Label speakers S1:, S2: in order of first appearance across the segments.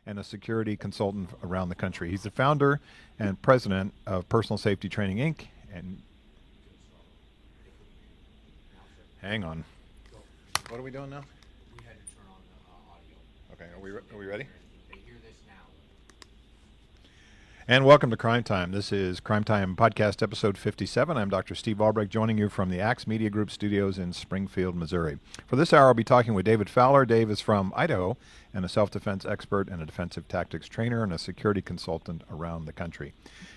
S1: and a security consultant around the country. He's the founder and president of Personal Safety Training Inc. And hang on. What are we doing now?
S2: We had to turn on the audio.
S1: Okay, are we ready?
S2: They hear this now.
S1: And welcome to Crime Time. This is Crime Time Podcast Episode 57. I'm Dr. Steve Albrecht, joining you from the Axe Media Group studios in Springfield, Missouri. For this hour, I'll be talking with David Fowler. Dave is from Idaho and a self-defense expert and a defensive tactics trainer and a security consultant around the country.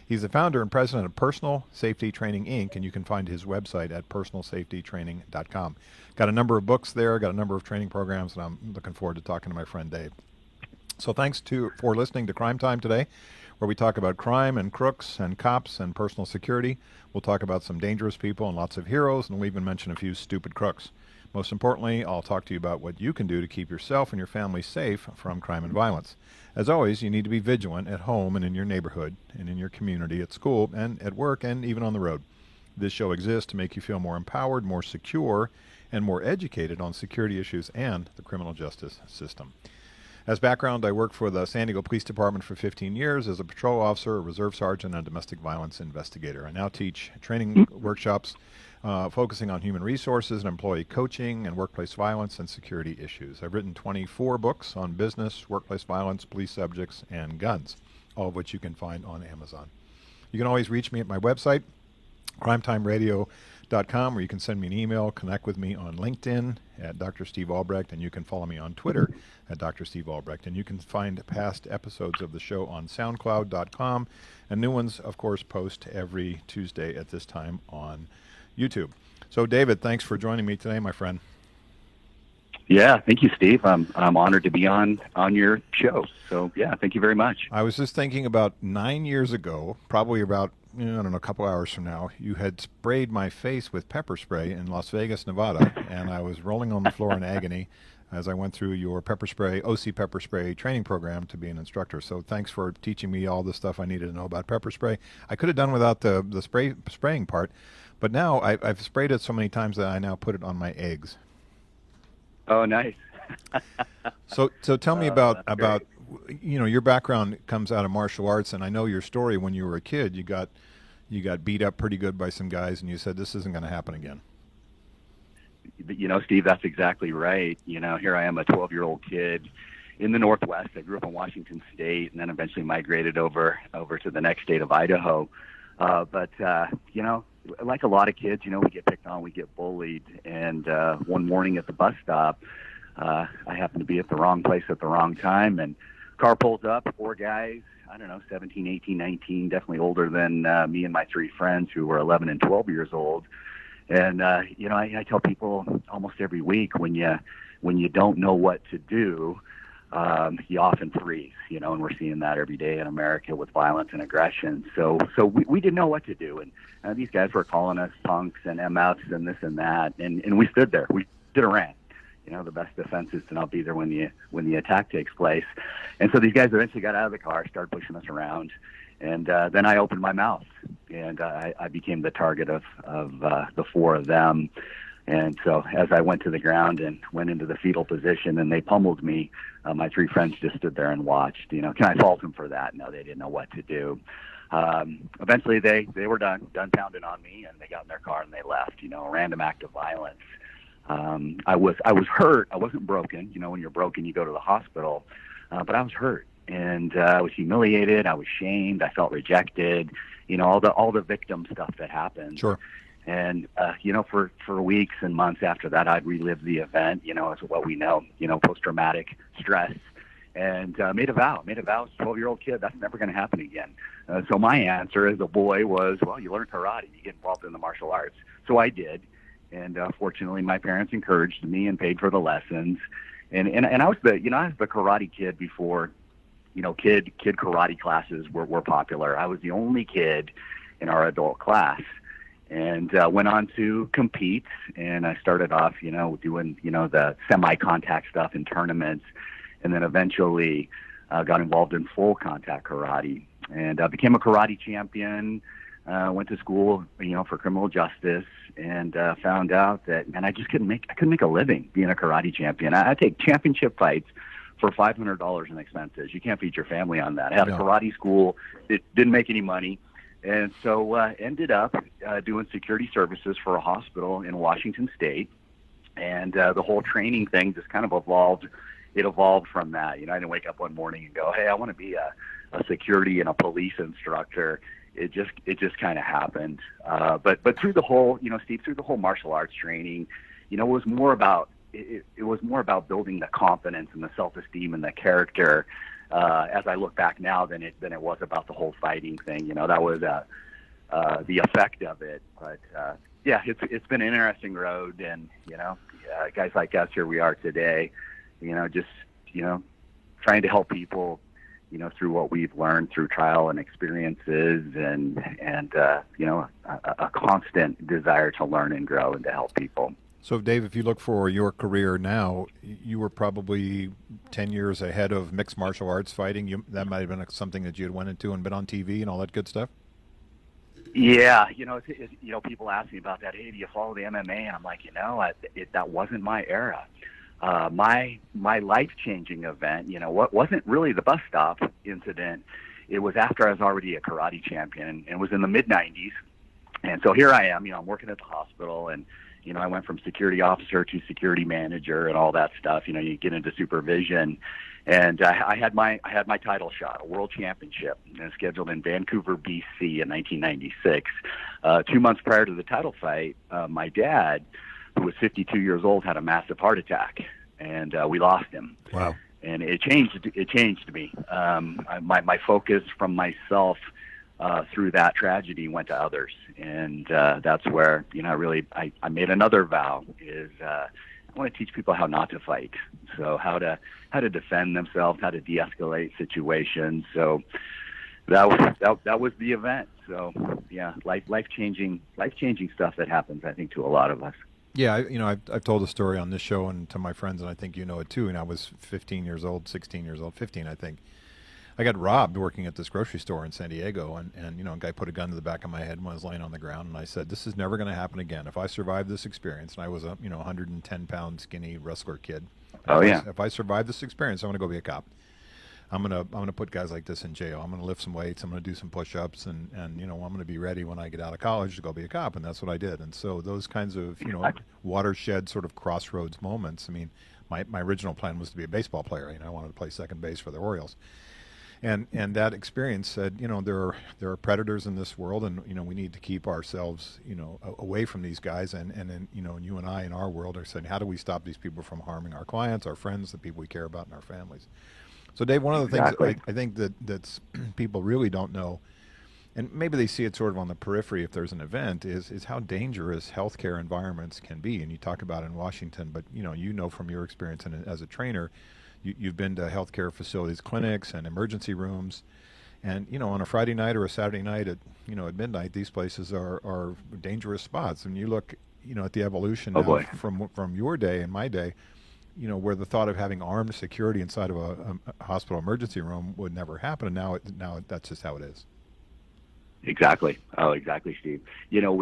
S1: He's the founder and president of Personal Safety Training Inc., and you can find his website at personalsafetytraining.com. Got a number of books there, got a number of training programs, and I'm looking forward to talking to my friend Dave. So thanks for listening to Crime Time today, where we talk about crime and crooks and cops and personal security. We'll talk about some dangerous people and lots of heroes, and we'll even mention a few stupid crooks. Most importantly, I'll talk to you about what you can do to keep yourself and your family safe from crime and violence. As always, you need to be vigilant at home and in your neighborhood and in your community, at school and at work and even on the road. This show exists to make you feel more empowered, more secure, and more educated on security issues and the criminal justice system. As background, I worked for the San Diego Police Department for 15 years as a patrol officer, a reserve sergeant, and a domestic violence investigator. I now teach training workshops focusing on human resources and employee coaching and workplace violence and security issues. I've written 24 books on business, workplace violence, police subjects, and guns, all of which you can find on Amazon. You can always reach me at my website, crimetimeradio.com, where you can send me an email, connect with me on LinkedIn at Dr. Steve Albrecht, and you can follow me on Twitter at Dr. Steve Albrecht. And you can find past episodes of the show on SoundCloud.com, and new ones, of course, post every Tuesday at this time on YouTube. So, David, thanks for joining me today, my friend.
S3: Yeah, thank you, Steve. I'm honored to be on your show. So, yeah, thank you very much.
S1: I was just thinking about 9 years ago, probably about, I don't know, a couple hours from now, you had sprayed my face with pepper spray in Las Vegas, Nevada, and I was rolling on the floor in agony as I went through your OC pepper spray training program to be an instructor. So thanks for teaching me all the stuff I needed to know about pepper spray. I could have done without the spraying part, but now I've sprayed it so many times that I now put it on my eggs.
S3: Oh, nice.
S1: So tell me about your background comes out of martial arts, and I know your story. When you were a kid, you got beat up pretty good by some guys, and you said this isn't going to happen again.
S3: Steve, that's exactly right. Here I am, a 12-year-old kid in the Northwest. I grew up in Washington State, and then eventually migrated over to the next state of Idaho. But like a lot of kids, we get picked on, we get bullied. And one morning at the bus stop, I happened to be at the wrong place at the wrong time, and car pulls up, 4 guys, 17, 18, 19, definitely older than me and my 3 friends who were 11 and 12 years old. And, I tell people almost every week, when you don't know what to do, you often freeze, and we're seeing that every day in America with violence and aggression. So we didn't know what to do. And these guys were calling us punks and MFs and this and that. And we stood there. We stood around. The best defense is to not be there when the attack takes place. And so these guys eventually got out of the car, started pushing us around. And then I opened my mouth, and I became the target of the 4 of them. And so as I went to the ground and went into the fetal position and they pummeled me, my 3 friends just stood there and watched. Can I fault them for that? No, they didn't know what to do. Eventually they were done pounding on me, and they got in their car and they left. A random act of violence. I was hurt. I wasn't broken. When you're broken, you go to the hospital. But I was hurt, and I was humiliated. I was shamed. I felt rejected. All the victim stuff that happened.
S1: Sure.
S3: And for weeks and months after that, I'd relive the event. As what we know. Post-traumatic stress. And made a vow. As a 12-year-old kid, that's never going to happen again. So my answer as a boy was, well, you learn karate, you get involved in the martial arts. So I did. And fortunately, my parents encouraged me and paid for the lessons. And I was the karate kid before, kid karate classes were popular. I was the only kid in our adult class, and went on to compete. And I started off, doing, the semi-contact stuff in tournaments, and then eventually got involved in full contact karate, and became a karate champion. Went to school, for criminal justice, and found out that, man, I couldn't make a living being a karate champion. I take championship fights for $500 in expenses. You can't feed your family on that. I had a karate school. It didn't make any money. And so ended up doing security services for a hospital in Washington State. And the whole training thing just kind of evolved. It evolved from that. You know, I didn't wake up one morning and go, hey, I want to be a security and a police instructor. It just kind of happened. But through the whole, you know, Steve, through the whole martial arts training, you know, it was more about building the confidence and the self-esteem and the character. As I look back now, than it was about the whole fighting thing. You know, that was the effect of it. But yeah, it's been an interesting road, and you know, guys like us, here we are today. You know, just trying to help people, you know, through what we've learned through trial and experiences, and you know, a constant desire to learn and grow and to help people.
S1: So, Dave, if you look for your career now, you were probably 10 years ahead of mixed martial arts fighting. That might have been something that you had went into and been on TV and all that good stuff?
S3: Yeah, you know, you know, people ask me about that. Hey, do you follow the MMA? And I'm like, you know, that wasn't my era. My life-changing event, you know, what wasn't really the bus stop incident. It was after I was already a karate champion, and it was in the mid-'90s. And so here I am, you know, I'm working at the hospital, and you know, I went from security officer to security manager and all that stuff. You know, you get into supervision, and I had my title shot, a world championship, scheduled in Vancouver, BC, in 1996. 2 months prior to the title fight, my dad, who was 52 years old, had a massive heart attack, and we lost him.
S1: Wow!
S3: And it changed me. My focus from myself through that tragedy went to others, and that's where, you know, I made another vow, is I want to teach people how not to fight, so how to defend themselves, how to de-escalate situations. So that was the event. So yeah, life changing stuff that happens, I think, to a lot of us.
S1: Yeah, you know, I've told the story on this show and to my friends, and I think you know it too. And I was 15 years old, 16 years old, 15, I think. I got robbed working at this grocery store in San Diego, and you know, a guy put a gun to the back of my head when I was laying on the ground, and I said, this is never going to happen again. If I survive this experience, and I was a 110-pound skinny wrestler kid. If I survive this experience, I'm going to go be a cop. I'm gonna put guys like this in jail. I'm going to lift some weights. I'm going to do some push-ups, and you know, I'm going to be ready when I get out of college to go be a cop, and that's what I did. And so those kinds of, you know, watershed sort of crossroads moments. I mean, my original plan was to be a baseball player. You know, I wanted to play second base for the Orioles. And that experience said, you know, there are predators in this world, and you know, we need to keep ourselves, you know, away from these guys. And you know, and you and I in our world are saying, how do we stop these people from harming our clients, our friends, the people we care about, and our families? So, Dave, one of the things that I think that's people really don't know, and maybe they see it sort of on the periphery if there's an event, is how dangerous healthcare environments can be. And you talk about it in Washington, but you know from your experience and as a trainer, you've been to healthcare facilities, clinics, and emergency rooms, and you know, on a Friday night or a Saturday night at midnight, these places are dangerous spots. And you look, you know, at the evolution now from your day and my day, you know, where the thought of having armed security inside of a hospital emergency room would never happen, and now that's just how it is.
S3: Exactly. Oh, exactly, Steve. You know,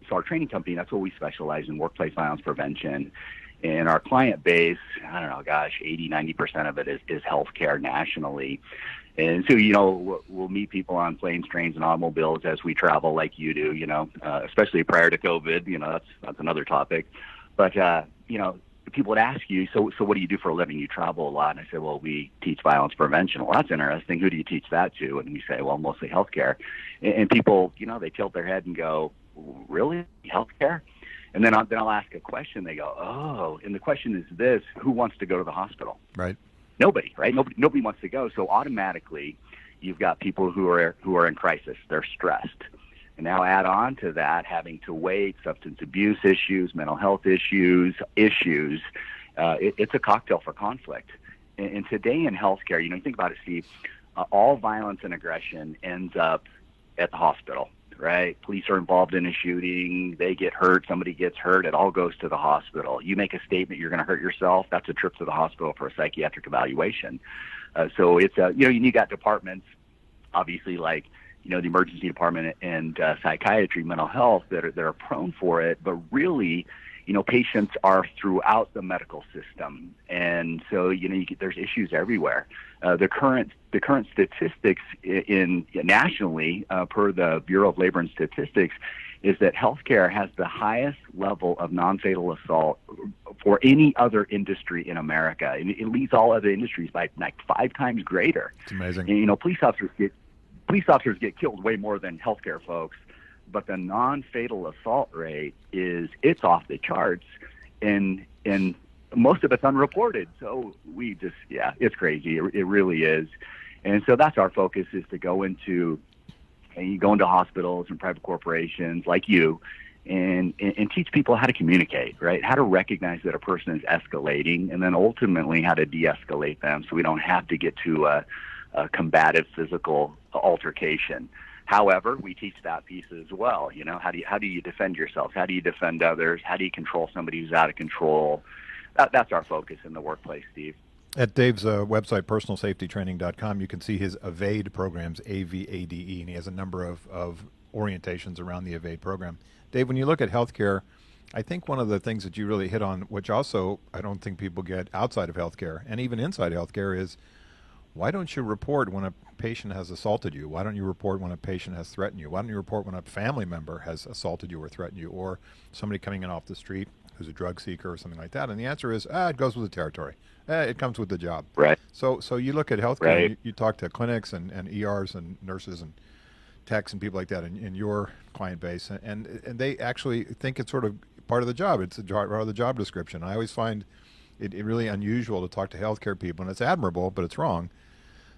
S3: so our training company, that's what we specialize in, workplace violence prevention. And our client base, I don't know, 80-90% of it is healthcare nationally. And so, you know, we'll meet people on planes, trains, and automobiles as we travel, like you do, you know, especially prior to COVID. You know, that's another topic. But, you know, people would ask you, so what do you do for a living? You travel a lot. And I said, well, we teach violence prevention. Well, that's interesting. Who do you teach that to? And we say, well, mostly healthcare. And people, you know, they tilt their head and go, really? Healthcare? And then I'll ask a question. They go, oh, and the question is this: who wants to go to the hospital?
S1: Right.
S3: Nobody, right? Nobody wants to go. So automatically, you've got people who are in crisis. They're stressed, and now add on to that having to wait, substance abuse issues, mental health issues. It's a cocktail for conflict. And today in healthcare, you know, you think about it, Steve. All violence and aggression ends up at the hospital. Right? Police are involved in a shooting. They get hurt. Somebody gets hurt. It all goes to the hospital. You make a statement, you're going to hurt yourself. That's a trip to the hospital for a psychiatric evaluation. So it's you know, you got departments, obviously, like, you know, the emergency department and psychiatry, mental health that are prone for it. But really, patients are throughout the medical system, and so there's issues everywhere. The current statistics nationally, per the Bureau of Labor and Statistics, is that healthcare has the highest level of non-fatal assault for any other industry in America. And it leads all other industries by like 5 times greater.
S1: It's amazing.
S3: And, police officers get killed way more than healthcare folks, but the non-fatal assault rate it's off the charts, and most of it's unreported. So it's crazy. It really is. And so that's our focus, is to go into hospitals and private corporations like you and teach people how to communicate, right? How to recognize that a person is escalating, and then ultimately how to de-escalate them so we don't have to get to a combative physical altercation. However, we teach that piece as well. How do you defend yourself? How do you defend others? How do you control somebody who's out of control? That's our focus in the workplace, Steve.
S1: At Dave's website, personalsafetytraining.com, you can see his EVADE programs, AVADE, and he has a number of orientations around the EVADE program. Dave, when you look at healthcare, I think one of the things that you really hit on, which also I don't think people get outside of healthcare and even inside healthcare, is why don't you report when a patient has assaulted you? Why don't you report when a patient has threatened you? Why don't you report when a family member has assaulted you or threatened you, or somebody coming in off the street who's a drug seeker or something like that? And the answer is, it goes with the territory. It comes with the job.
S3: Right.
S1: So you look at healthcare,
S3: right.
S1: you talk to clinics and ERs and nurses and techs and people like that in your client base, and they actually think it's sort of part of the job. It's part of the job description. I always find it really unusual to talk to healthcare people, and it's admirable, but it's wrong,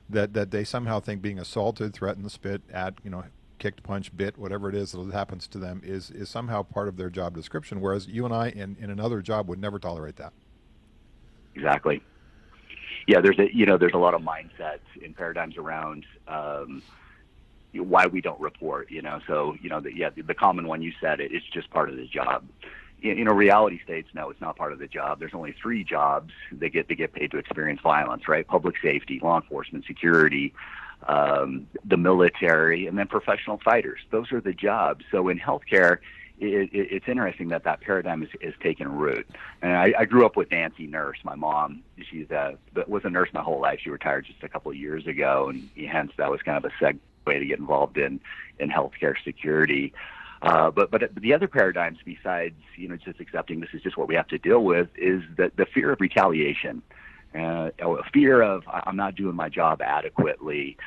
S1: that they somehow think being assaulted, threatened, spit at, kicked, punched, bit, whatever it is that happens to them is somehow part of their job description, whereas you and I in another job would never tolerate that. Exactly.
S3: Yeah, there's a lot of mindsets and paradigms around why we don't report. So the common one, you said it's just part of the job. Reality states, no, it's not part of the job. There's only 3 jobs they get paid to experience violence, right? Public safety, law enforcement, security, the military, and then professional fighters. Those are the jobs. So in healthcare, it's interesting that paradigm is taking root. And I grew up with Nancy Nurse, my mom. She was a nurse my whole life. She retired just a couple of years ago, and hence that was kind of a segue to get involved in healthcare security. But the other paradigms besides just accepting this is just what we have to deal with is the fear of retaliation, a fear of I'm not doing my job adequately,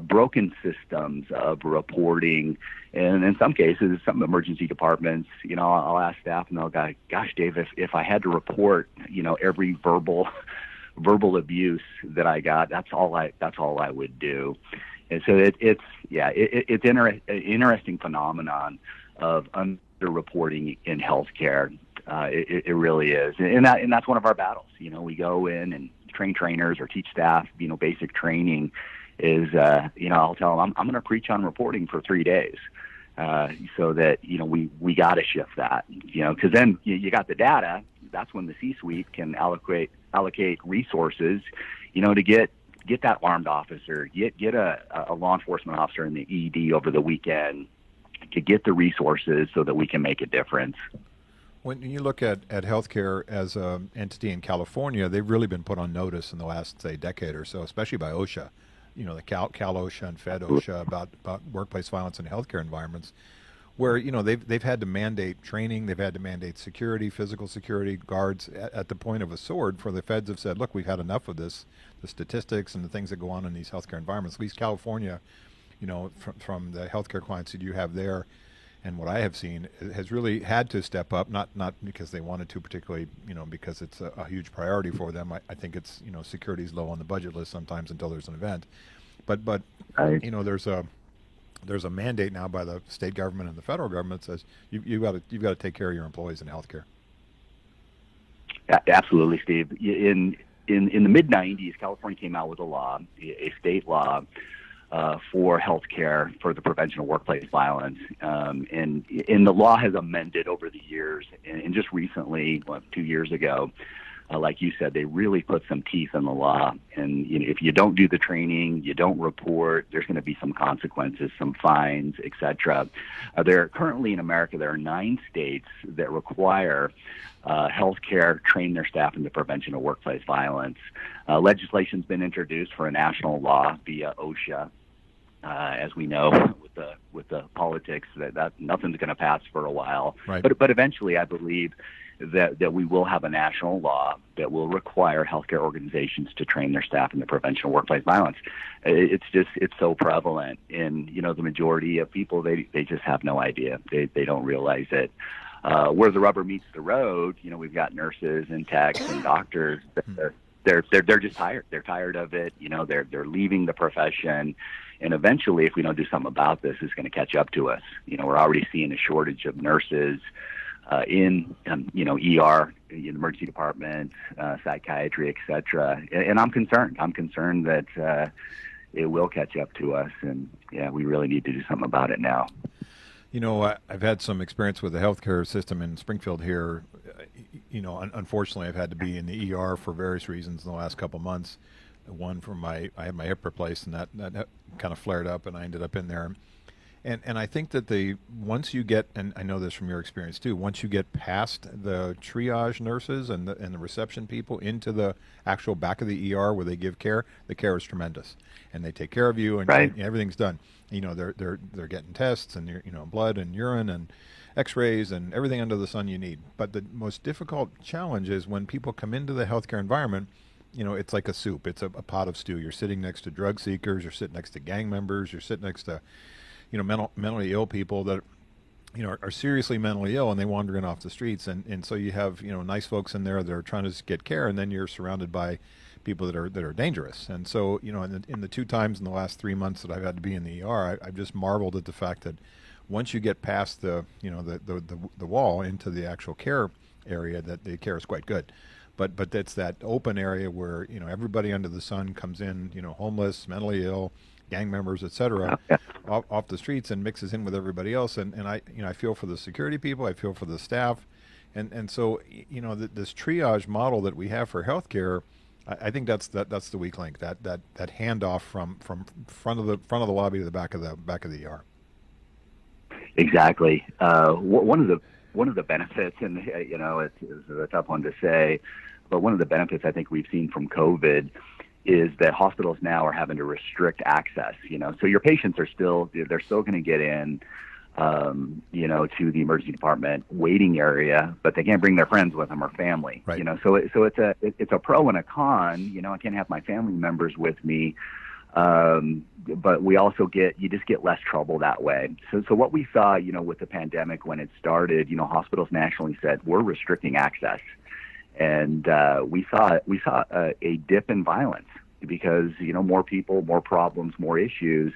S3: broken systems of reporting, and in some cases, some emergency departments, I'll ask staff and they'll go, "Gosh, Dave, if I had to report, every verbal abuse that I got, that's all I would do." And so it's an interesting phenomenon of underreporting in healthcare. It really is, and that's one of our battles. We go in and train trainers or teach staff. Basic training is I'll tell them I'm going to preach on reporting for 3 days, so that we got to shift that. Because then you got the data. That's when the C-suite can allocate resources. To get that armed officer, get a law enforcement officer in the ED over the weekend, to get the resources so that we can make a difference.
S1: When you look at healthcare as an entity in California, they've really been put on notice in the last, say, decade or so, especially by OSHA. The Cal OSHA and Fed OSHA about workplace violence in healthcare environments, where they've had to mandate training, they've had to mandate security, physical security guards at the point of a sword. For the feds have said, look, we've had enough of this, the statistics and the things that go on in these healthcare environments. At least California, from the healthcare clients that you have there, and what I have seen, has really had to step up, not because they wanted to particularly, because it's a huge priority for them. I think it's, security is low on the budget list sometimes until there's an event. But
S3: right.
S1: There's a mandate now by the state government and the federal government that says you've got to take care of your employees in healthcare.
S3: Absolutely, Steve. In the mid '90s, California came out with a law, a state law, for healthcare for the prevention of workplace violence, and the law has amended over the years, and just recently, 2 years ago, like you said, they really put some teeth in the law. And if you don't do the training, you don't report, there's going to be some consequences, some fines, etc. There currently in America, there are 9 states that require healthcare train their staff in the prevention of workplace violence. Legislation's been introduced for a national law via OSHA. As we know, with the politics, that nothing's going to pass for a while.
S1: Right.
S3: But eventually, I believe that we will have a national law that will require healthcare organizations to train their staff in the prevention of workplace violence. It's so prevalent, and the majority of people they just have no idea. They don't realize it. Where the rubber meets the road, we've got nurses and techs and doctors that they're just tired. They're tired of it. They're leaving the profession. And eventually, if we don't do something about this, it's going to catch up to us. We're already seeing a shortage of nurses in ER, in the emergency department, psychiatry, etc. And I'm concerned. I'm concerned that it will catch up to us. And we really need to do something about it now.
S1: I've had some experience with the healthcare system in Springfield here. Unfortunately, I've had to be in the ER for various reasons in the last couple of months. One I had my hip replaced, and that kind of flared up, and I ended up in there. And I think that once you get, and I know this from your experience too, once you get past the triage nurses and the reception people into the actual back of the ER where they give care, the care is tremendous, and they take care of you, and,
S3: right.
S1: and everything's done. They're getting tests and blood and urine and X-rays and everything under the sun you need. But the most difficult challenge is when people come into the healthcare environment. It's like a soup. It's a pot of stew. You're sitting next to drug seekers. You're sitting next to gang members. You're sitting next to, mentally ill people that, are seriously mentally ill and they wander in off the streets. And so you have, nice folks in there that are trying to get care, and then you're surrounded by people that are dangerous. And so, in the 2 times in the last 3 months that I've had to be in the ER, I've just marveled at the fact that once you get past the wall into the actual care area, that the care is quite good. But that's that open area where everybody under the sun comes in, homeless, mentally ill, gang members, etc., off the streets and mixes in with everybody else. And I feel for the security people, I feel for the staff, and so this triage model that we have for healthcare, I think that's the weak link. That handoff from front of the lobby to the back of the ER.
S3: Exactly. One of the benefits, and it's a tough one to say, but one of the benefits I think we've seen from COVID is that hospitals now are having to restrict access. So your patients are still going to get in, to the emergency department waiting area, but they can't bring their friends with them or family.
S1: Right.
S3: So it's a pro and a con. I can't have my family members with me. But we also you just get less trouble that way. So what we saw, with the pandemic when it started, hospitals nationally said, we're restricting access. And, we saw a dip in violence because, more people, more problems, more issues.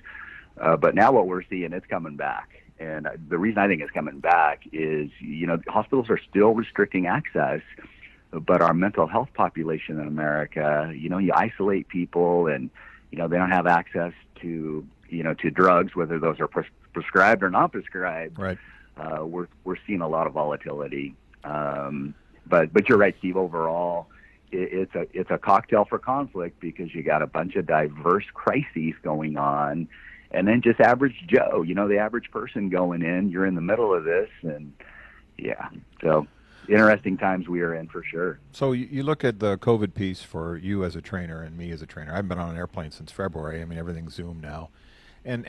S3: But now what we're seeing, it's coming back. And the reason I think it's coming back is, hospitals are still restricting access, but our mental health population in America, you isolate people and, they don't have access to drugs, whether those are prescribed or not prescribed.
S1: Right.
S3: We're seeing a lot of volatility. But you're right, Steve. Overall, it's a cocktail for conflict because you got a bunch of diverse crises going on, and then just average Joe. The average person going in. You're in the middle of this, and so. Interesting times we are in for sure.
S1: So you look at the COVID piece for you as a trainer and me as a trainer. I haven't been on an airplane since February. I mean, everything's Zoom now. And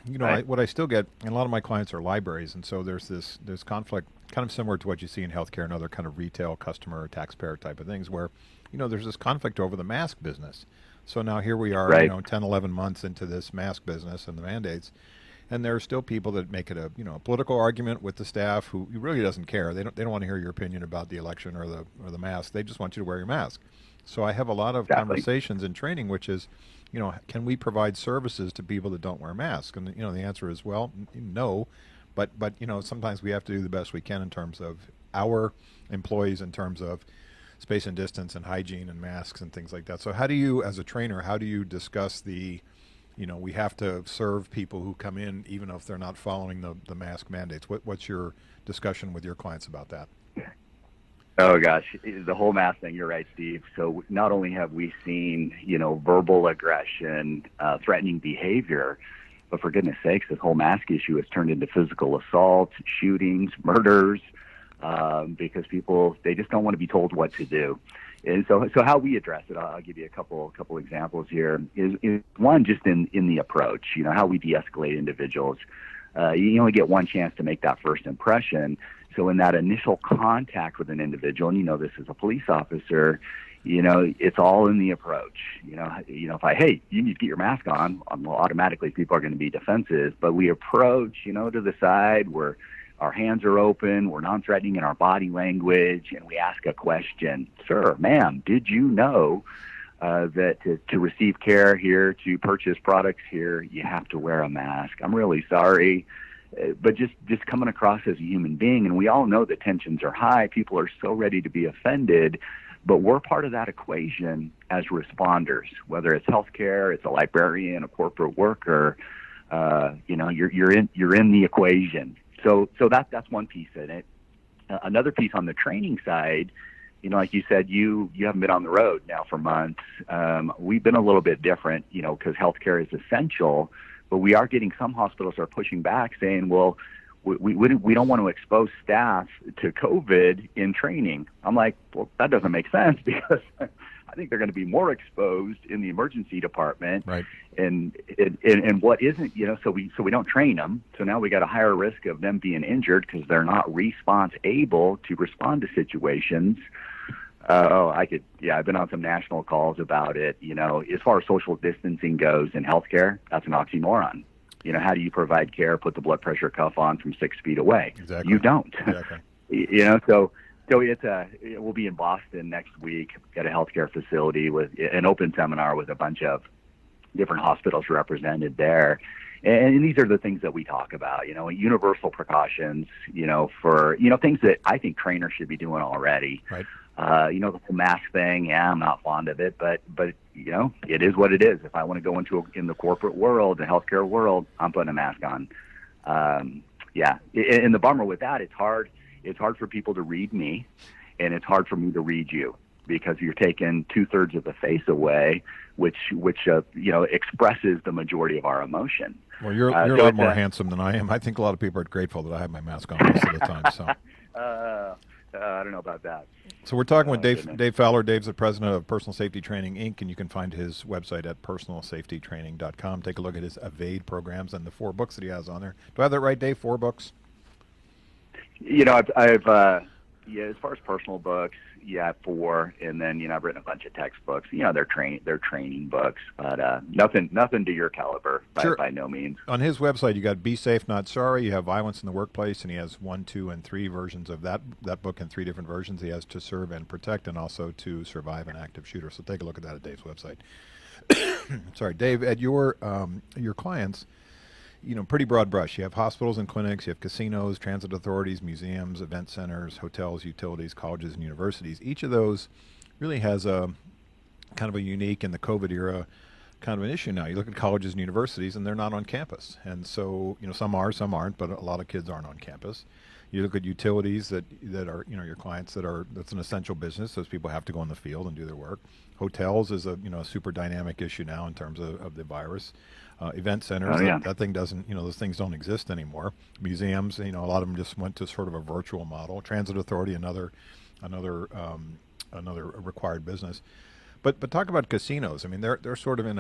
S3: Right.
S1: what I still get, and a lot of my clients are libraries, and so there's conflict kind of similar to what you see in healthcare and other kind of retail, customer, taxpayer type of things where, there's this conflict over the mask business. So now here we are,
S3: Right.
S1: 10, 11 months into this mask business and the mandates. And there are still people that make it a political argument with the staff who really doesn't care. They don't want to hear your opinion about the election or the mask. They just want you to wear your mask. So I have a lot of
S3: Exactly.
S1: conversations in training, which is, can we provide services to people that don't wear masks? And the answer is no, but sometimes we have to do the best we can in terms of our employees, in terms of space and distance and hygiene and masks and things like that. So how do you, as a trainer, discuss we have to serve people who come in even if they're not following the mask mandates? What's your discussion with your clients about that?
S3: Oh gosh, the whole mask thing. You're right, Steve. So not only have we seen, verbal aggression, threatening behavior, but for goodness sakes, this whole mask issue has turned into physical assaults, shootings, murders, because people, they just don't want to be told what to do. And so how we address it, I'll give you a couple examples here. Is one, just in the approach. How we de-escalate individuals. You only get one chance to make that first impression. So in that initial contact with an individual, and this is a police officer, it's all in the approach. If you need to get your mask on, well, automatically people are going to be defensive. But we approach, to the side where our hands are open, we're non-threatening in our body language, and we ask a question. Sir, ma'am, did you know that to receive care here, to purchase products here, you have to wear a mask? I'm really sorry. But just coming across as a human being, and we all know that tensions are high. People are so ready to be offended, but we're part of that equation as responders. Whether it's healthcare, it's a librarian, a corporate worker, you're in the equation. So that's one piece in it. Another piece on the training side, like you said, you haven't been on the road now for months. We've been a little bit different, because healthcare is essential. But we are getting some hospitals are pushing back, saying, well, we don't want to expose staff to COVID in training. I'm like, well, that doesn't make sense, because I think they're going to be more exposed in the emergency department.
S1: Right.
S3: And what isn't, so we don't train them. So now we got a higher risk of them being injured because they're not response able to respond to situations. I've been on some national calls about it. As far as social distancing goes in healthcare, that's an oxymoron. How do you provide care, put the blood pressure cuff on from 6 feet away?
S1: Exactly.
S3: You don't.
S1: Exactly.
S3: So we'll be in Boston next week at a healthcare facility with an open seminar with a bunch of different hospitals represented there. And these are the things that we talk about, universal precautions, for, things that I think trainers should be doing already.
S1: Right.
S3: The whole mask thing, I'm not fond of it, but it is what it is. If I want to go in the corporate world, the healthcare world, I'm putting a mask on. And the bummer with that, it's hard for people to read me, and it's hard for me to read you, because you're taking 2/3 of the face away, which expresses the majority of our emotion.
S1: Well, you're a lot more handsome than I am. I think a lot of people are grateful that I have my mask on most of the time. So.
S3: I don't know about that.
S1: So we're talking with Dave Fowler. Dave's the president of Personal Safety Training, Inc., and you can find his website at personalsafetytraining.com. Take a look at his Evade programs and the 4 books that he has on there. Do I have that right, Dave? 4 books?
S3: I've as far as personal books, 4, and then I've written a bunch of textbooks. They're training books, but nothing to your caliber by no means.
S1: On his website, you got Be Safe, Not Sorry. You have Violence in the Workplace, and he has 1, 2, and 3 versions of that book in 3 different versions. He has To Serve and Protect, and also To Survive an Active Shooter. So take a look at that at Dave's website. Sorry, Dave. At your clients, pretty broad brush. You have hospitals and clinics, you have casinos, transit authorities, museums, event centers, hotels, utilities, colleges, and universities. Each of those really has a kind of a unique, in the COVID era, kind of an issue now. You look at colleges and universities, and they're not on campus. And so, some are, some aren't, but a lot of kids aren't on campus. You look at utilities that are, your clients that's an essential business. Those people have to go in the field and do their work. Hotels is a super dynamic issue now in terms of the virus. Event centers, that thing doesn't, those things don't exist anymore. Museums, a lot of them just went to sort of a virtual model. Transit authority, another required business. But talk about casinos. I mean, they're sort of in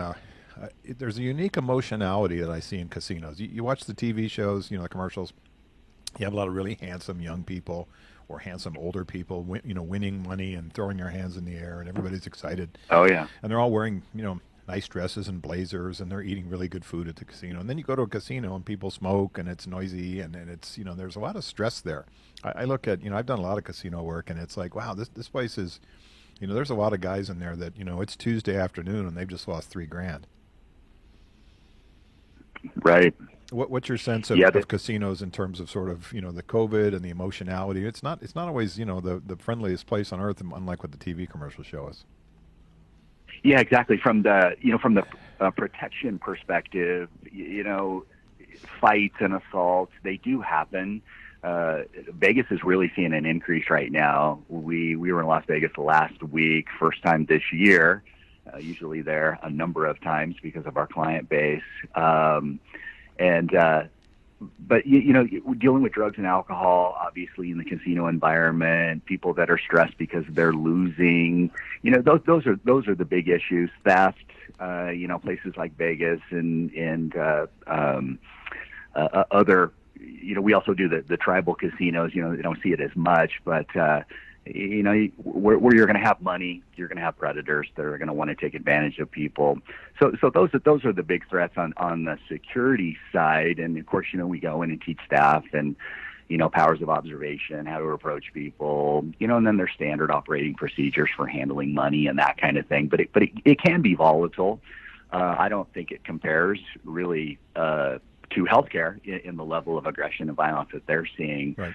S1: there's a unique emotionality that I see in casinos. You watch the TV shows, the commercials. You have a lot of really handsome young people or handsome older people, winning money and throwing their hands in the air, and everybody's excited.
S3: Oh yeah.
S1: And they're all wearing, nice dresses and blazers, and they're eating really good food at the casino. And then you go to a casino and people smoke, and it's noisy, and it's, there's a lot of stress there. I look at, I've done a lot of casino work, and it's like, wow, this place is, there's a lot of guys in there that, it's Tuesday afternoon and they've just lost $3,000.
S3: Right.
S1: What's your sense of casinos in terms of sort of, the COVID and the emotionality? It's not always, the friendliest place on earth, unlike what the TV commercials show us.
S3: Yeah, exactly. From the protection perspective, fights and assaults, they do happen. Vegas is really seeing an increase right now. We were in Las Vegas last week, first time this year. Usually there a number of times because of our client base. But dealing with drugs and alcohol, obviously in the casino environment, people that are stressed because they're losing, those are the big issues. Theft, places like Vegas and other. We also do the tribal casinos. They don't see it as much, but where you're going to have money, you're going to have predators that are going to want to take advantage of people. So those are the big threats on the security side. And of course, we go in and teach staff and powers of observation, how to approach people, and then there's standard operating procedures for handling money and that kind of thing. But it can be volatile. I don't think it compares really to healthcare in the level of aggression and violence that they're seeing.
S1: Right.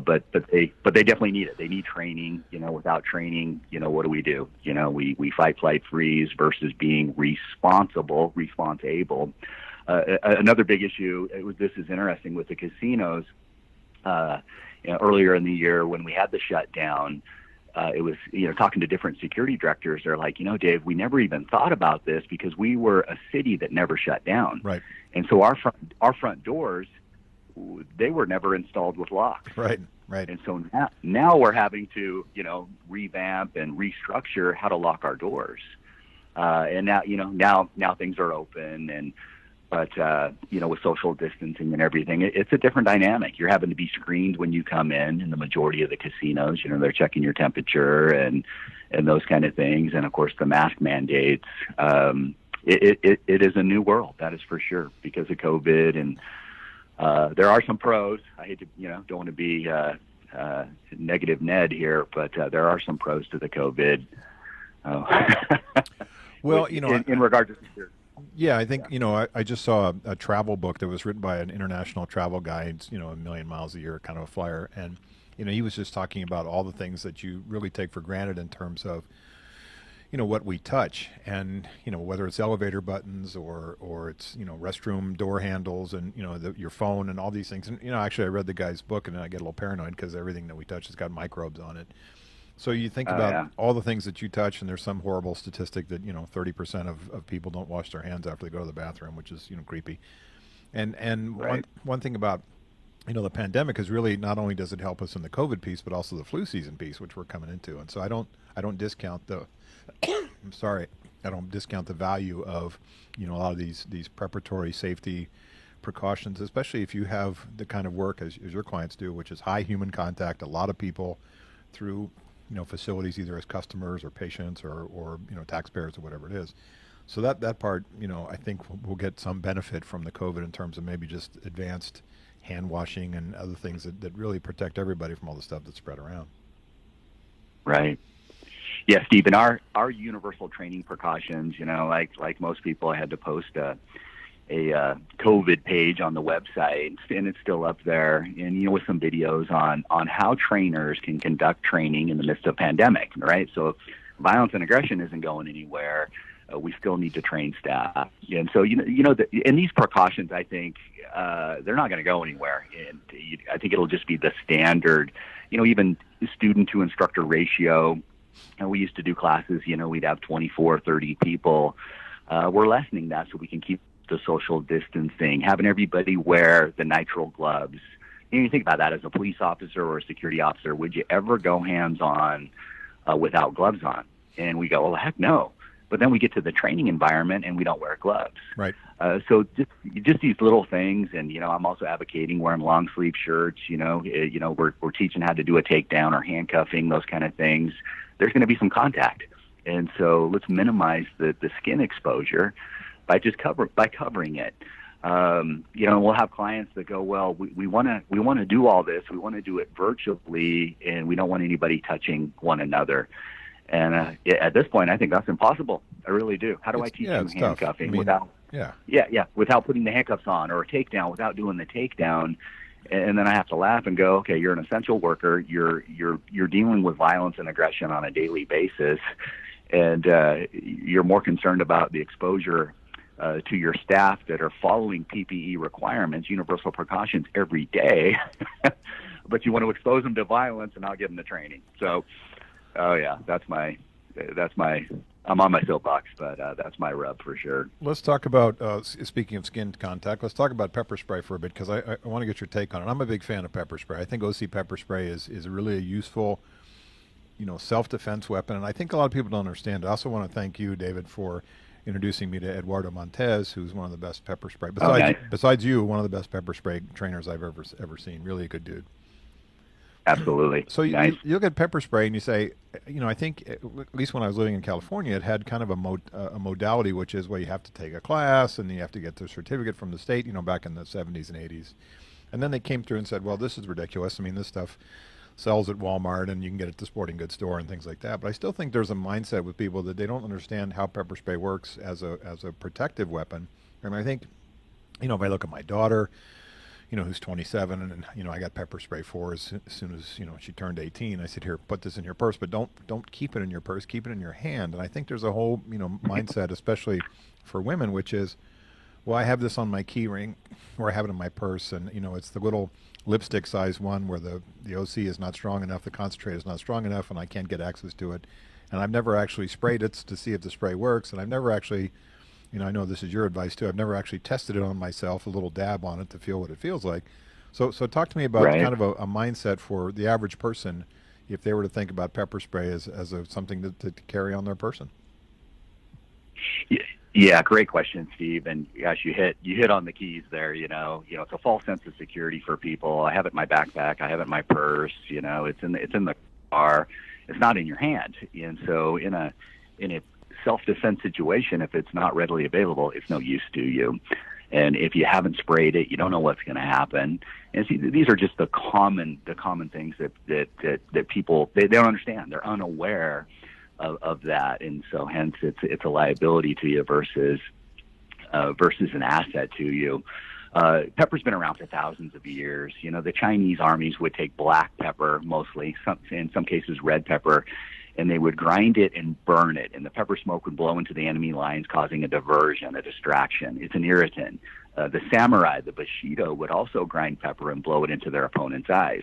S3: But they definitely need it. They need training. Without training, what do? We fight, flight, freeze versus being responsible. Another big issue. This is interesting with the casinos. Earlier in the year when we had the shutdown, it was, talking to different security directors, they're like, Dave, we never even thought about this because we were a city that never shut down.
S1: Right.
S3: And so our front doors, they were never installed with locks.
S1: Right.
S3: And so now we're having to, revamp and restructure how to lock our doors. And now things are open but with social distancing and everything, it's a different dynamic. You're having to be screened when you come in the majority of the casinos. They're checking your temperature and those kind of things. And of course, the mask mandates. It is a new world, that is for sure, because of COVID. And there are some pros. I hate to, don't want to be negative Ned here, but there are some pros to the COVID.
S1: Well,
S3: in regard to security.
S1: Yeah, I think, I just saw a travel book that was written by an international travel guide, a million miles a year kind of a flyer. And, he was just talking about all the things that you really take for granted in terms of, what we touch and, whether it's elevator buttons or it's, restroom door handles and, your phone and all these things. And, actually I read the guy's book and I get a little paranoid because everything that we touch has got microbes on it. So you think about all the things that you touch, and there's some horrible statistic that 30% of people don't wash their hands after they go to the bathroom, which is creepy. And
S3: right.
S1: one thing about the pandemic is really not only does it help us in the COVID piece, but also the flu season piece, which we're coming into. And so I don't discount the I don't discount the value of a lot of these preparatory safety precautions, especially if you have the kind of work as your clients do, which is high human contact, a lot of people through facilities either as customers or patients or taxpayers or whatever it is. So that part, I think we'll get some benefit from the COVID in terms of maybe just advanced hand washing and other things that really protect everybody from all the stuff that's spread around.
S3: Right. Yeah, Steve, and our universal training precautions, like most people, I had to post a COVID page on the website, and it's still up there, and with some videos on how trainers can conduct training in the midst of pandemic, right? So if violence and aggression isn't going anywhere, we still need to train staff. And so and these precautions, I think they're not going to go anywhere, and I think it'll just be the standard, even student to instructor ratio. And we used to do classes, we'd have 24, 30 people. We're lessening that so we can keep the social distancing, having everybody wear the nitrile gloves. You think about that as a police officer or a security officer. Would you ever go hands-on without gloves on? And we go, well, heck no. But then we get to the training environment and we don't wear gloves.
S1: Right.
S3: So just these little things. And, I'm also advocating wearing long sleeve shirts. We're teaching how to do a takedown or handcuffing, those kind of things. There's going to be some contact. And so let's minimize the skin exposure by covering it. We'll have clients that go, well, we want to do all this. We want to do it virtually, and we don't want anybody touching one another. And at this point, I think that's impossible. I really do. How do I teach you handcuffing without putting the handcuffs on, or a takedown without doing the takedown? And then I have to laugh and go, okay, you're an essential worker. You're dealing with violence and aggression on a daily basis, and you're more concerned about the exposure to your staff that are following PPE requirements, universal precautions every day, but you want to expose them to violence and not give them the training. So, oh yeah, that's my. I'm on my soapbox, but that's my rub for sure.
S1: Let's talk about, speaking of skin contact, let's talk about pepper spray for a bit, because I want to get your take on it. I'm a big fan of pepper spray. I think OC pepper spray is really a useful, self-defense weapon, and I think a lot of people don't understand it. I also want to thank you, David, for introducing me to Eduardo Montez, who's one of the best pepper spray, besides you, one of the best pepper spray trainers I've ever seen. Really a good dude.
S3: Absolutely.
S1: So
S3: nice.
S1: you look at pepper spray and you say, I think at least when I was living in California, it had kind of a modality, which is, well, you have to take a class and you have to get the certificate from the state, back in the 70s and 80s. And then they came through and said, well, this is ridiculous. I mean, this stuff sells at Walmart and you can get it at the sporting goods store and things like that. But I still think there's a mindset with people that they don't understand how pepper spray works as a protective weapon. And I think, if I look at my daughter, who's 27, and I got pepper spray for her as soon as she turned 18. I said, here, put this in your purse, but don't keep it in your purse, keep it in your hand. And I think there's a whole mindset, especially for women, which is, well, I have this on my key ring, or I have it in my purse, and it's the little lipstick size one where the OC is not strong enough, the concentrate is not strong enough, and I can't get access to it. And I've never actually sprayed it to see if the spray works, and I've never actually. I know this is your advice too. I've never actually tested it on myself, a little dab on it to feel what it feels like. So talk to me about kind of a mindset for the average person if they were to think about pepper spray as something to carry on their person.
S3: Yeah, great question, Steve. And gosh, you hit on the keys there. It's a false sense of security for people. I have it in my backpack. I have it in my purse. It's in the car. It's not in your hand. And so in a self-defense situation, if it's not readily available, it's no use to you. And if you haven't sprayed it, you don't know what's going to happen. And see, these are just the common things that people they don't understand. They're unaware of that, and so hence it's a liability to you versus an asset to you. Pepper's been around for thousands of years. The Chinese armies would take black pepper, mostly, in some cases red pepper, and they would grind it and burn it, and the pepper smoke would blow into the enemy lines, causing a diversion, a distraction. It's an irritant. The samurai, the Bushido, would also grind pepper and blow it into their opponent's eyes.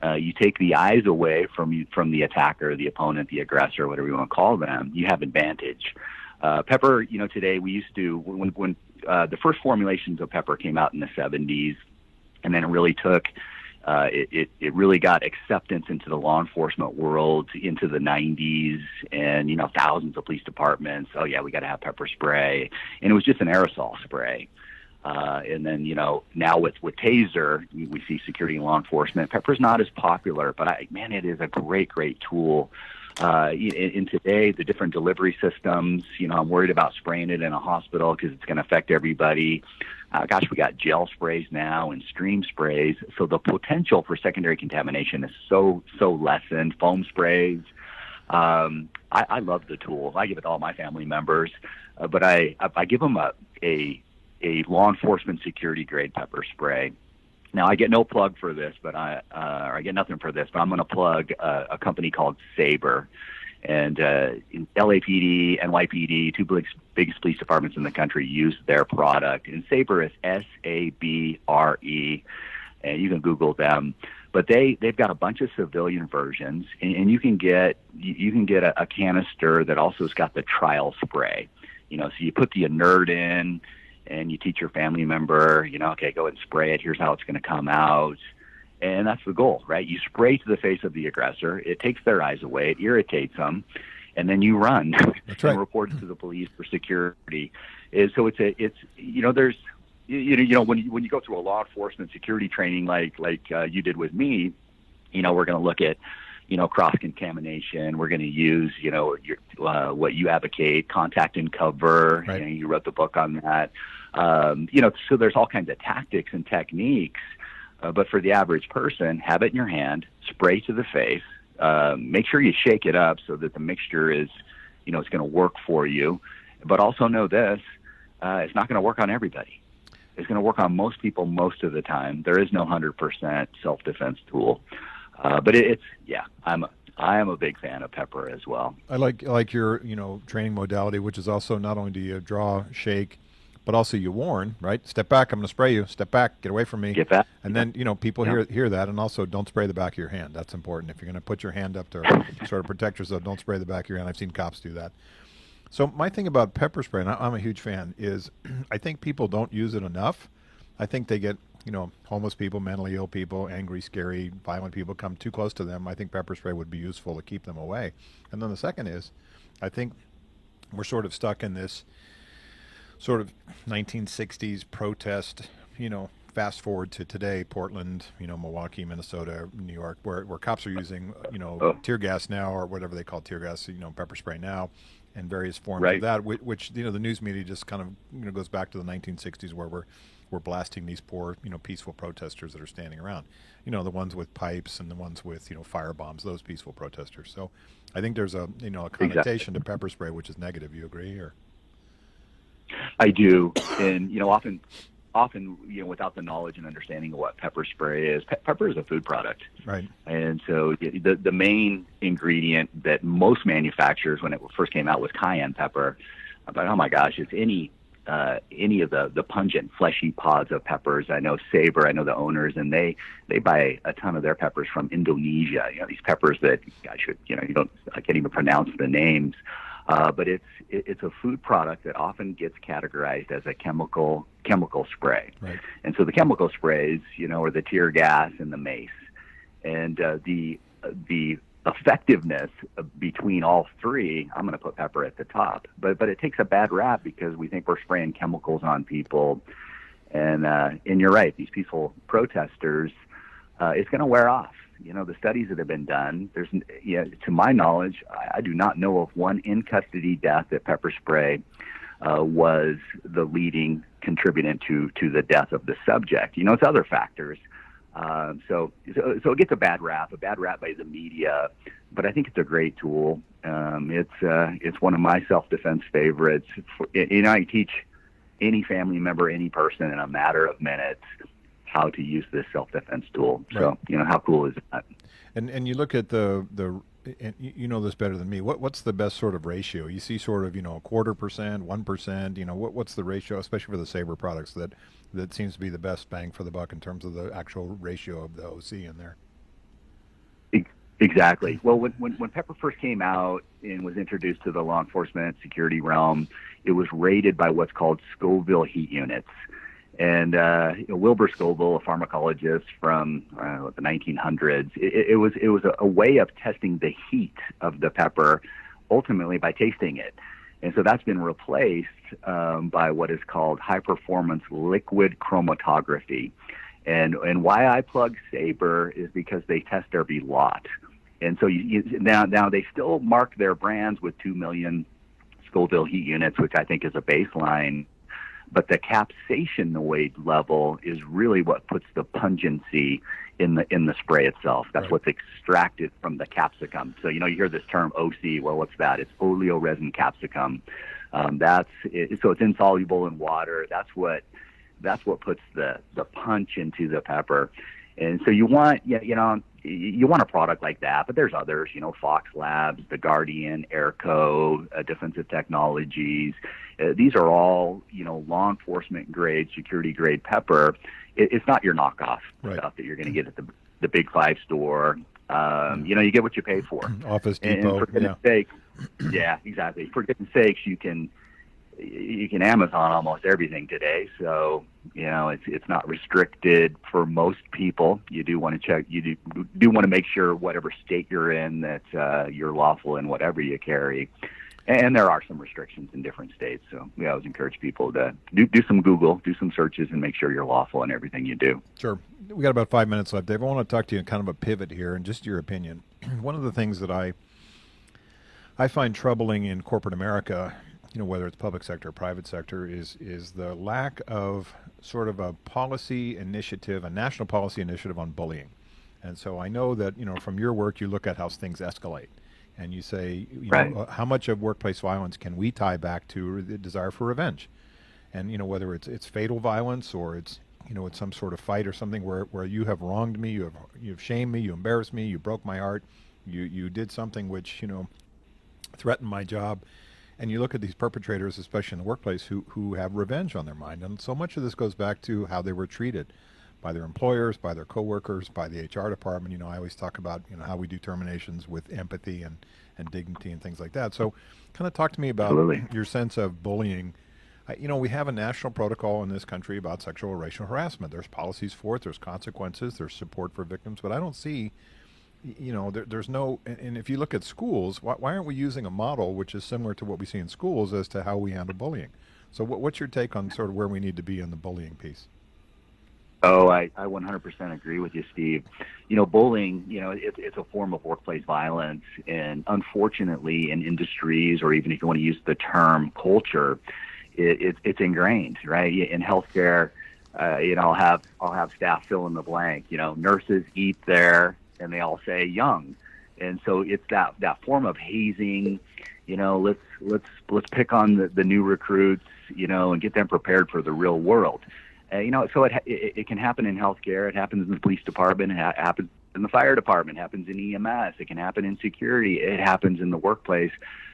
S3: You take the eyes away from the attacker, the opponent, the aggressor, whatever you want to call them, you have advantage. Pepper, today we used to, when the first formulations of pepper came out in the 70s, and then it really took it really got acceptance into the law enforcement world into the 90s, and thousands of police departments, oh yeah, we got to have pepper spray, and it was just an aerosol spray. And then now with taser, we see security and law enforcement. Pepper's not as popular, but it is a great tool. In today, the different delivery systems, I'm worried about spraying it in a hospital because it's going to affect everybody. We got gel sprays now and stream sprays. So the potential for secondary contamination is so lessened. Foam sprays. I love the tool. I give it to all my family members, but I give them a law enforcement security grade pepper spray. Now, I get no plug for this, but I get nothing for this, but I'm going to plug a company called Sabre. And LAPD, NYPD, two biggest police departments in the country use their product. And Sabre is SABRE, and you can Google them. But they've got a bunch of civilian versions, and you can get a canister that also has got the trial spray. So you put the inert in, and you teach your family member, okay, go ahead and spray it. Here's how it's going to come out. And that's the goal, right? You spray to the face of the aggressor. It takes their eyes away. It irritates them. And then you run and report it to the police for security. So there's, when you go through a law enforcement security training like you did with me, we're going to look at, cross-contamination. We're going to use, what you advocate, contact and cover.
S1: Right.
S3: You wrote the book on that. So there's all kinds of tactics and techniques. But for the average person, have it in your hand, spray to the face, make sure you shake it up so that the mixture is, it's going to work for you. But also know this, it's not going to work on everybody. It's going to work on most people most of the time. There is no 100% self-defense tool. But I am a big fan of pepper as well.
S1: I like your, training modality, which is also not only do you draw, shake, but also you warn, right? Step back, I'm going to spray you. Step back, get away from me.
S3: Get back.
S1: And then, people hear that, and also don't spray the back of your hand. That's important. If you're going to put your hand up to sort of protect yourself, don't spray the back of your hand. I've seen cops do that. So my thing about pepper spray, and I'm a huge fan, is I think people don't use it enough. I think they get, homeless people, mentally ill people, angry, scary, violent people come too close to them. I think pepper spray would be useful to keep them away. And then the second is, I think we're sort of stuck in this sort of 1960s protest, fast forward to today, Portland, Milwaukee, Minnesota, New York, where cops are using, tear gas now, or whatever they call tear gas, pepper spray now, and various forms of that, which the news media just kind of, goes back to the 1960s where we're blasting these poor, peaceful protesters that are standing around, the ones with pipes and the ones with, fire bombs, those peaceful protesters. So I think there's a connotation to pepper spray, which is negative. You agree? Or
S3: I do. And, often, without the knowledge and understanding of what pepper spray is, pepper is a food product.
S1: Right.
S3: And so the main ingredient that most manufacturers, when it first came out, was cayenne pepper. But, oh my gosh, it's any of the pungent, fleshy pods of peppers. I know Sabre, I know the owners, and they buy a ton of their peppers from Indonesia. These peppers that I can't even pronounce the names. But it's a food product that often gets categorized as a chemical spray. Right. And so the chemical sprays, are the tear gas and the mace. And the effectiveness between all three, I'm going to put pepper at the top. But it takes a bad rap because we think we're spraying chemicals on people. And you're right, these peaceful protesters, it's going to wear off. The studies that have been done, to my knowledge, I do not know of one in custody death that pepper spray was the leading contributant to the death of the subject. It's other factors. So it gets a bad rap by the media, but I think it's a great tool. It's one of my self-defense favorites. I teach any family member, any person in a matter of minutes how to use this self-defense tool. So, how cool is that? And
S1: you look at the and you know this better than me. What's the best sort of ratio? You see sort of, 0.25%, 1%, what's the ratio, especially for the Sabre products, that seems to be the best bang for the buck in terms of the actual ratio of the OC in there?
S3: Exactly. Well, when pepper first came out and was introduced to the law enforcement security realm, it was rated by what's called Scoville heat units. And Wilbur Scoville, a pharmacologist from the 1900s, it was a way of testing the heat of the pepper, ultimately by tasting it. And so that's been replaced by what is called high-performance liquid chromatography. And why I plug Sabre is because they test every lot. And so now they still mark their brands with 2 million Scoville heat units, which I think is a baseline. But the capsaicin weight level is really what puts the pungency in the spray itself. That's right. What's extracted from the capsicum. So you hear this term OC. Well, what's that? It's oleoresin capsicum. So it's insoluble in water. That's what puts the punch into the pepper. And so you want a product like that, but there's others, Fox Labs, The Guardian, Airco, Defensive Technologies. These are all, law enforcement grade, security grade pepper. It's not your knockoff stuff that you're going to get at the Big Five store. You get what you pay for.
S1: Office Depot.
S3: And for goodness sake, yeah, exactly. For goodness sakes, you can Amazon almost everything today. So, it's not restricted for most people. You do want to check, you do want to make sure whatever state you're in that you're lawful in whatever you carry. And there are some restrictions in different states. So we always encourage people to do some Google, do some searches, and make sure you're lawful in everything you do.
S1: Sure. We got about 5 minutes left, Dave. I want to talk to you in kind of a pivot here and just your opinion. One of the things that I find troubling in corporate America, whether it's public sector or private sector, is the lack of sort of a policy initiative, a national policy initiative on bullying. And so I know that, from your work, you look at how things escalate. And you say, how much of workplace violence can we tie back to the desire for revenge? And, whether it's fatal violence or it's some sort of fight or something where you have wronged me, you've shamed me, you embarrassed me, you broke my heart, you did something which, threatened my job. And you look at these perpetrators, especially in the workplace, who have revenge on their mind. And so much of this goes back to how they were treated by their employers, by their coworkers, by the HR department. You know, I always talk about, you know, how we do terminations with empathy and dignity and things like that. So kind of talk to me about
S3: Absolutely.
S1: your sense of bullying. You know, we have a national protocol in this country about sexual or racial harassment. There's policies for it. There's consequences. There's support for victims. But I don't see, you know, there's no, and if you look at schools, why aren't we using a model which is similar to what we see in schools as to how we handle bullying? So what's your take on sort of where we need to be in the bullying piece?
S3: Oh, I 100% agree with you, Steve. You know, bullying, you know, it's a form of workplace violence. And unfortunately, in industries, or even if you want to use the term culture, it's ingrained, right? In healthcare, you know, I'll have staff fill in the blank. You know, nurses eat there, and they all say young. And so it's that form of hazing. You know, let's pick on the new recruits, you know, and get them prepared for the real world. You know, so it can happen in healthcare. It happens in the police department. It happens in the fire department. It happens in EMS. It can happen in security. It happens in the workplace.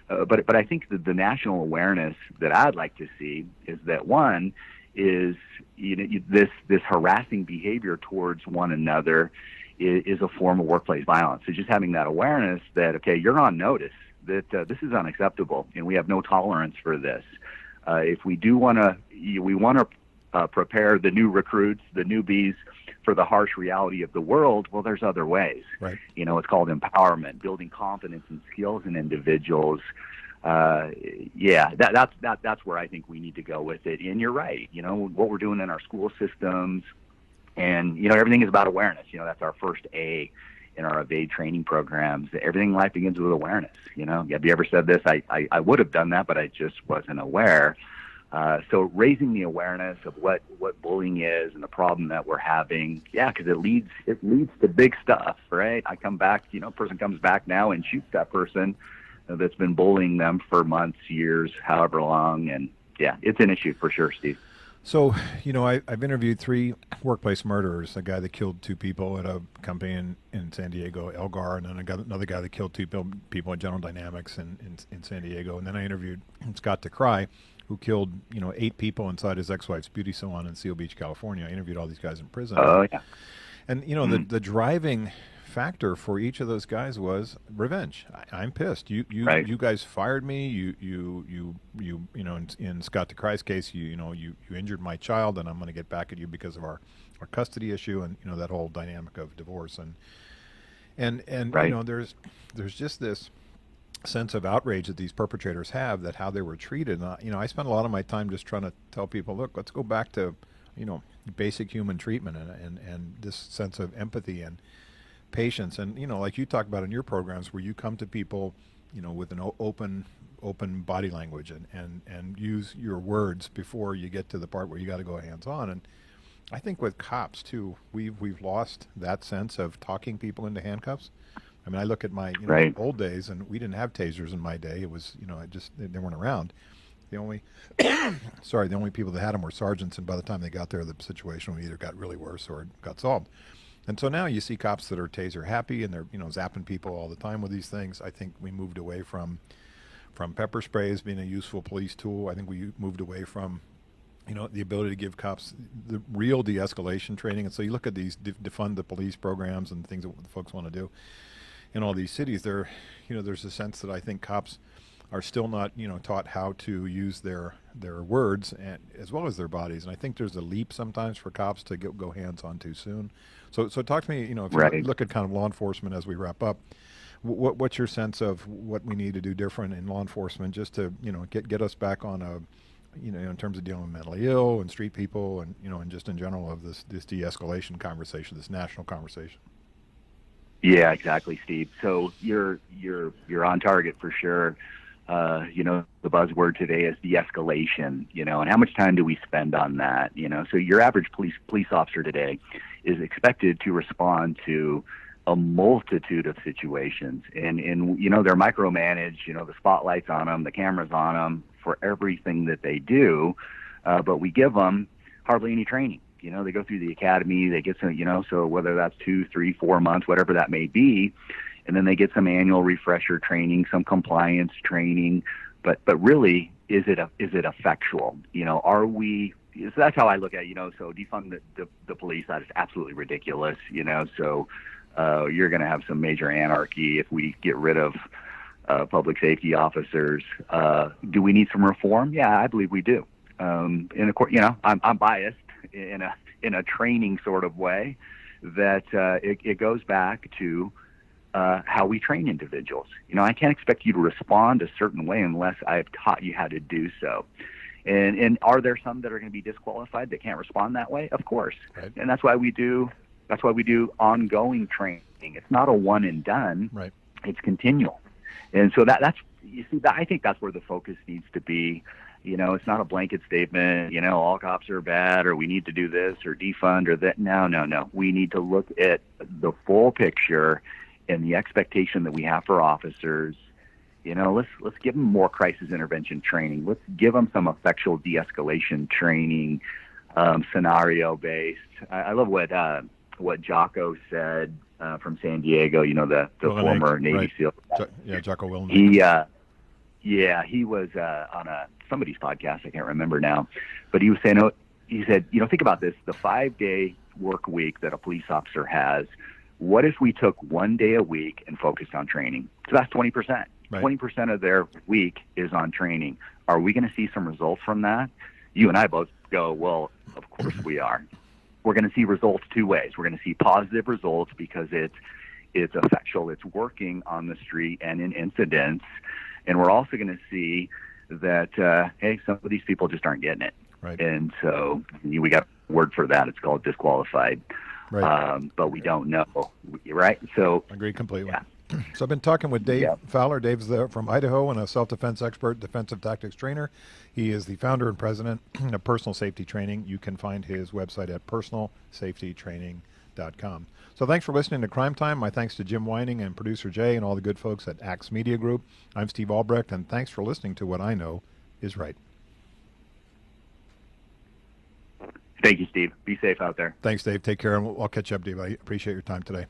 S3: But I think that the national awareness that I'd like to see is that, one is, you know, this harassing behavior towards one another is a form of workplace violence. So just having that awareness that, okay, you're on notice that this is unacceptable and we have no tolerance for this. If we want to prepare the new recruits, the newbies, for the harsh reality of the world, well, there's other ways.
S1: Right.
S3: You know, it's called empowerment, building confidence and skills in individuals. That's where I think we need to go with it. And you're right. You know, what we're doing in our school systems, and, you know, everything is about awareness. You know, that's our first A in our evade training programs. Everything in life begins with awareness. You know, have you ever said this? I would have done that, but I just wasn't aware. So raising the awareness of what bullying is and the problem that we're having, because it leads to big stuff, right? I come back, you know, a person comes back now and shoots that person that's been bullying them for months, years, however long, and it's an issue for sure, Steve.
S1: So, you know, I've interviewed 3 workplace murderers, a guy that killed 2 people at a company in San Diego, Elgar, and then another guy that killed 2 people at General Dynamics in San Diego. And then I interviewed Scott DeCry, who killed, you know, 8 people inside his ex-wife's beauty salon in Seal Beach, California. I interviewed all these guys in prison.
S3: Oh, yeah.
S1: And, you know, the driving factor for each of those guys was revenge. I'm pissed. You guys fired me. You know, in Scott DeCry's case, you injured my child, and I'm going to get back at you because of our custody issue, and, you know, that whole dynamic of divorce, and
S3: Right.
S1: You know, there's just this sense of outrage that these perpetrators have, that how they were treated. And, you know, I spend a lot of my time just trying to tell people, look, let's go back to, you know, basic human treatment and this sense of empathy and patience. And, you know, like you talk about in your programs, where you come to people, you know, with an open body language and use your words before you get to the part where you got to go hands on. And I think with cops too, we've lost that sense of talking people into handcuffs. I mean, I look at my old days, and we didn't have tasers in my day. It was, you know, they weren't around. The only the only people that had them were sergeants, and by the time they got there, the situation either got really worse or it got solved. And so now you see cops that are taser happy, and they're, you know, zapping people all the time with these things. I think we moved away from pepper spray as being a useful police tool. I think we moved away from, you know, the ability to give cops the real de-escalation training. And so you look at these defund the police programs and things that folks want to do in all these cities. There, you know, there's a sense that I think cops are still not, you know, taught how to use their words and as well as their bodies. And I think there's a leap sometimes for cops to go hands on too soon. So talk to me, you know, if you look at kind of law enforcement as we wrap up, what's your sense of what we need to do different in law enforcement just to, you know, get us back on a, you know, in terms of dealing with mentally ill and street people and, you know, and just in general of this de-escalation conversation, this national conversation?
S3: Yeah, exactly, Steve. So you're on target for sure. You know, the buzzword today is de-escalation, you know, and how much time do we spend on that? You know, so your average police officer today is expected to respond to a multitude of situations, and you know, they're micromanaged. You know, the spotlight's on them, the camera's on them for everything that they do, but we give them hardly any training. You know, they go through the academy, they get some, you know, so whether that's 2, 3, 4 months, whatever that may be, and then they get some annual refresher training, some compliance training, but really, is it effectual? Are we? So that's how I look at it. So defund the police, that is absolutely ridiculous. So you're going to have some major anarchy if we get rid of public safety officers. Do we need some reform? Yeah, I believe we do. And of course, I'm biased in a training sort of way that it goes back to how we train individuals. I can't expect you to respond a certain way unless I've taught you how to do so. And are there some that are going to be disqualified that can't respond that way? Of course.
S1: Right.
S3: And that's why we do ongoing training. It's not a one and done.
S1: Right.
S3: It's continual. And so that's I think that's where the focus needs to be. It's not a blanket statement, all cops are bad or we need to do this or defund or that. No. We need to look at the full picture and the expectation that we have for officers. Let's give them more crisis intervention training. Let's give them some effectual de-escalation training, scenario-based. I love what Jocko said from San Diego, the former Navy SEAL.
S1: Jocko Willem.
S3: He was on somebody's podcast, I can't remember now, but he was saying, he said, think about this, the 5-day work week that a police officer has. What if we took 1 day a week and focused on training? So that's 20%.
S1: Right.
S3: 20% of their week is on training. Are we going to see some results from that? You and I both go, well, of course we are. We're going to see results two ways. We're going to see positive results because it's effectual, it's working on the street and in incidents. And we're also going to see that, hey, some of these people just aren't getting it.
S1: Right.
S3: And so we got a word for that. It's called disqualified.
S1: Right.
S3: But we don't know, right? So
S1: agree completely.
S3: Yeah.
S1: So I've been talking with Dave
S3: Yep.
S1: Fowler. Dave's from Idaho and a self-defense expert, defensive tactics trainer. He is the founder and president of Personal Safety Training. You can find his website at personalsafetytraining.com. So thanks for listening to Crime Time. My thanks to Jim Whining and producer Jay and all the good folks at Axe Media Group. I'm Steve Albrecht, and thanks for listening to What I Know is Right.
S3: Thank you, Steve. Be safe out there.
S1: Thanks, Dave. Take care, and I'll catch you up, Dave. I appreciate your time today.